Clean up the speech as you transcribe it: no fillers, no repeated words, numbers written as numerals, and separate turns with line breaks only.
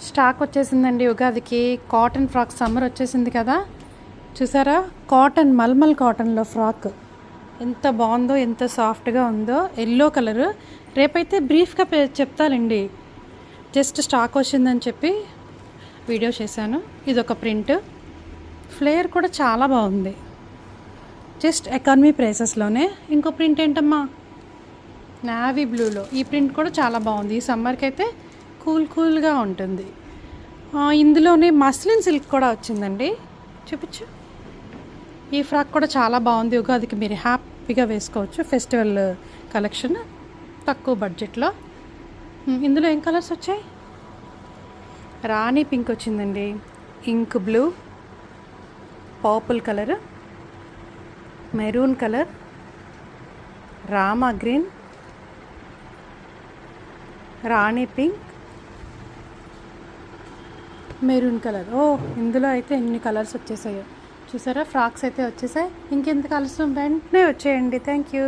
Stock వచ్చేసిందండి ఉగాదికి. Cotton frock summer వచ్చేసింది కదా, చూసారా? కాటన్ మల్మల్ కాటన్లో ఫ్రాక్ ఎంత బాగుందో, ఎంత సాఫ్ట్గా ఉందో. Yellow colour. రేపైతే బ్రీఫ్గా చెప్తానండి. జస్ట్ స్టాక్ వచ్చిందని చెప్పి వీడియో చేశాను. ఇదొక ప్రింట్. ఫ్లేయర్ కూడా చాలా బాగుంది. జస్ట్ ఎకానమీ ప్రైసెస్లోనే. ఇంకో ప్రింట్ ఏంటమ్మా, నావీ బ్లూలో. ఈ ప్రింట్ కూడా చాలా బాగుంది. ఈ సమ్మర్కి అయితే కూల్గా ఉంటుంది. ఇందులోనే మస్లిన్ సిల్క్ కూడా వచ్చిందండి. చూపించు. ఈ ఫ్రాక్ కూడా చాలా బాగుంది. ఉగాదికి మీరు హ్యాపీగా వేసుకోవచ్చు. ఫెస్టివల్ కలెక్షన్ తక్కువ బడ్జెట్లో. ఇందులో ఏం కలర్స్ వచ్చాయి? రాణి పింక్ వచ్చిందండి, ink blue, purple colour, maroon colour, రామా గ్రీన్, రాణి పింక్, మెరూన్ కలర్. ఇందులో అయితే ఎన్ని కలర్స్ వచ్చేసాయో చూసారా? ఫ్రాక్స్ అయితే వచ్చేసాయి. ఇంకెంత కలర్స్ వెంటనే వచ్చేయండి. Thank you.